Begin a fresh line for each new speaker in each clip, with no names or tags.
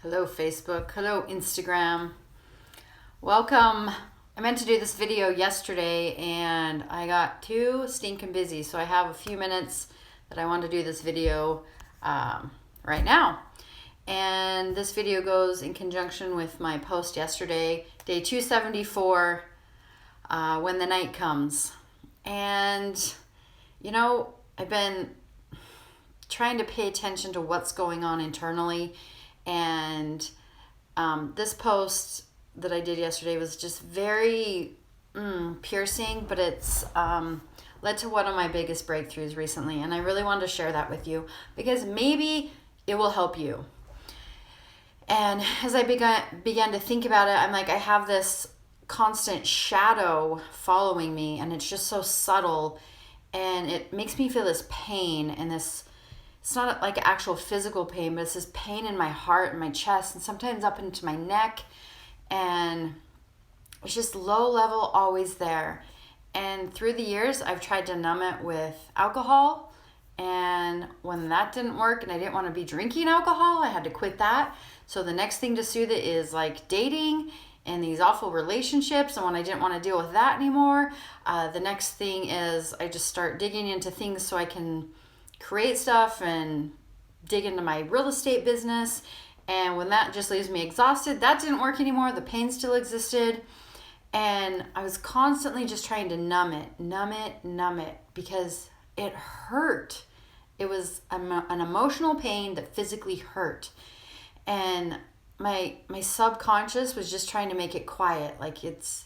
Hello Facebook, hello Instagram. Welcome. I meant to do this video yesterday and I got too stinking busy, so I have a few minutes that I want to do this video right now. And this video goes in conjunction with my post yesterday, day 274, when the night comes. And you know, I've been trying to pay attention to what's going on internally. And this post that I did yesterday was just very piercing, but it's led to one of my biggest breakthroughs recently. And I really wanted to share that with you because maybe it will help you. And as I began to think about it, I'm like, I have this constant shadow following me, and it's just so subtle. And it makes me feel this pain and this, it's not like actual physical pain, but it's this pain in my heart and my chest and sometimes up into my neck. And it's just low level, always there. And through the years, I've tried to numb it with alcohol. And when that didn't work and I didn't want to be drinking alcohol, I had to quit that. So the next thing to soothe it is like dating and these awful relationships. And when I didn't want to deal with that anymore, the next thing is I just start digging into things so I can create stuff and dig into my real estate business. And when that just leaves me exhausted, that didn't work anymore. The pain still existed. And I was constantly just trying to numb it because it hurt. It was an emotional pain that physically hurt. And my subconscious was just trying to make it quiet. Like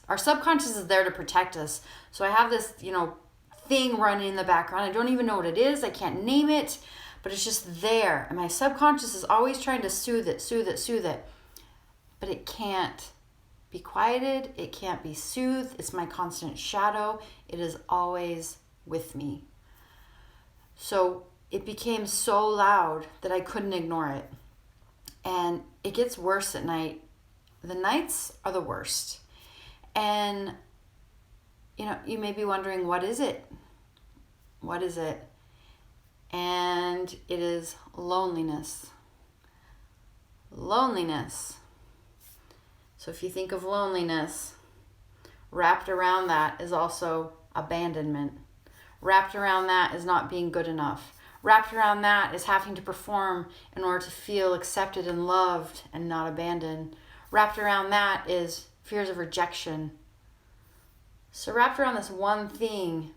our subconscious is there to protect us. So I have this, thing running in the background. I don't even know what it is. I can't name it, but it's just there. And my subconscious is always trying to soothe it. But it can't be quieted. It can't be soothed. It's my constant shadow. It is always with me. So it became so loud that I couldn't ignore it. And it gets worse at night. The nights are the worst. And you may be wondering, what is it? What is it? And it is loneliness. Loneliness. So if you think of loneliness, wrapped around that is also abandonment. Wrapped around that is not being good enough. Wrapped around that is having to perform in order to feel accepted and loved and not abandoned. Wrapped around that is fears of rejection. So wrapped around this one thing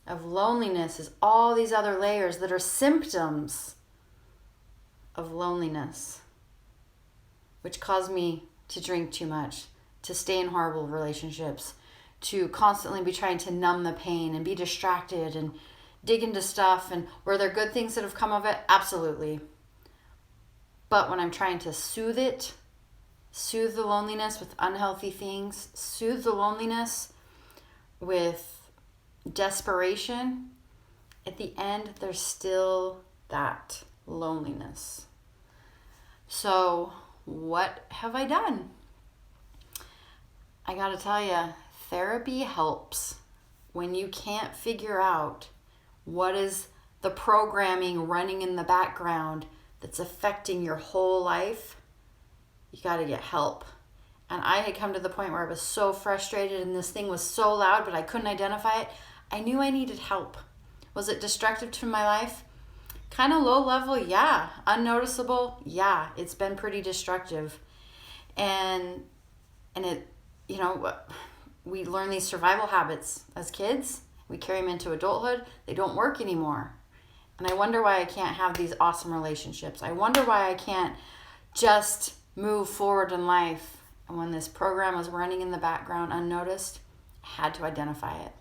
of loneliness is all these other layers that are symptoms of loneliness, which cause me to drink too much, to stay in horrible relationships, to constantly be trying to numb the pain and be distracted and dig into stuff. And were there good things that have come of it? Absolutely. But when I'm trying to soothe the loneliness with unhealthy things, soothe the loneliness with desperation, at the end, there's still that loneliness. So what have I done? I gotta tell you, therapy helps when you can't figure out what is the programming running in the background that's affecting your whole life. You gotta get help. And I had come to the point where I was so frustrated and this thing was so loud, but I couldn't identify it. I knew I needed help. Was it destructive to my life? Kind of low level, yeah. Unnoticeable, yeah. It's been pretty destructive. And it, we learn these survival habits as kids. We carry them into adulthood. They don't work anymore. And I wonder why I can't have these awesome relationships. I wonder why I can't just move forward in life. And when this program was running in the background unnoticed, I had to identify it.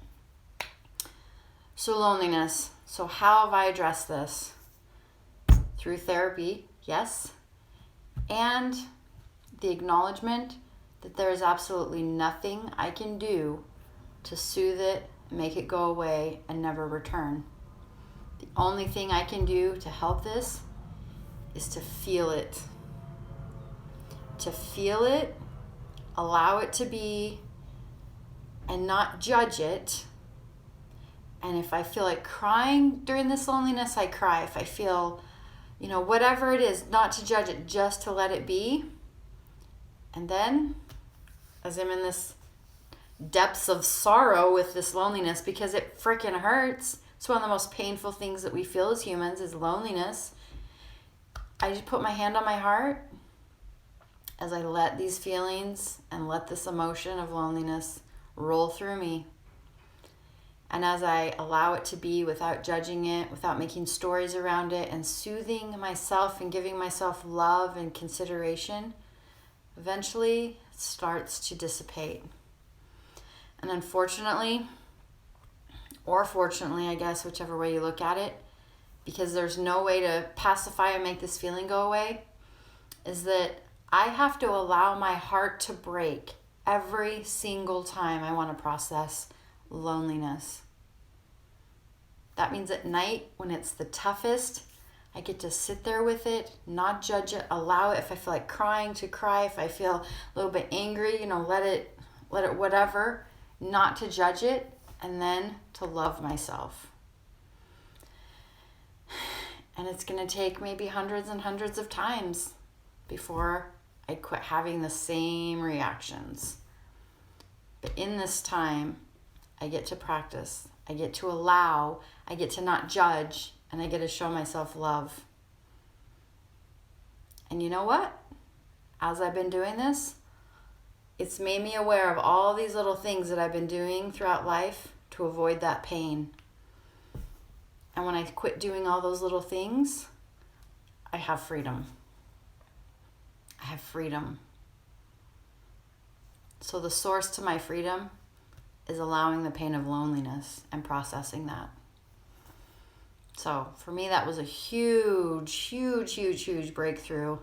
So loneliness. So how have I addressed this? Through therapy, yes. And the acknowledgement that there is absolutely nothing I can do to soothe it, make it go away, and never return. The only thing I can do to help this is to feel it. To feel it, allow it to be, and not judge it. And if I feel like crying during this loneliness, I cry. If I feel, whatever it is, not to judge it, just to let it be. And then, as I'm in this depths of sorrow with this loneliness, because it freaking hurts. It's one of the most painful things that we feel as humans is loneliness. I just put my hand on my heart as I let these feelings and let this emotion of loneliness roll through me. And as I allow it to be without judging it, without making stories around it, and soothing myself and giving myself love and consideration, eventually it starts to dissipate. And unfortunately, or fortunately, I guess, whichever way you look at it, because there's no way to pacify and make this feeling go away, is that I have to allow my heart to break every single time I want to process loneliness. That means at night, when it's the toughest, I get to sit there with it, not judge it, allow it. If I feel like crying, to cry. If I feel a little bit angry, let it whatever, not to judge it, and then to love myself. And it's going to take maybe hundreds and hundreds of times before I quit having the same reactions. But in this time, I get to practice. I get to allow. I get to not judge. And I get to show myself love. And you know what? As I've been doing this, it's made me aware of all these little things that I've been doing throughout life to avoid that pain. And when I quit doing all those little things, I have freedom. I have freedom. So the source to my freedom is allowing the pain of loneliness and processing that. So for me, that was a huge breakthrough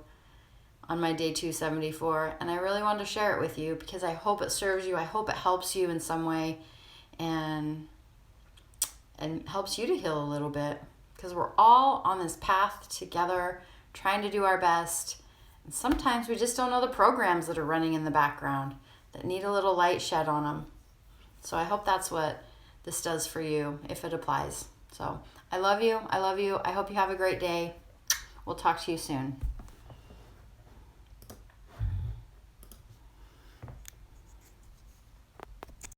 on my day 274. And I really wanted to share it with you because I hope it serves you. I hope it helps you in some way and helps you to heal a little bit, because we're all on this path together trying to do our best. And sometimes we just don't know the programs that are running in the background that need a little light shed on them. So I hope that's what this does for you, if it applies. So I love you. I hope you have a great day. We'll talk to you soon.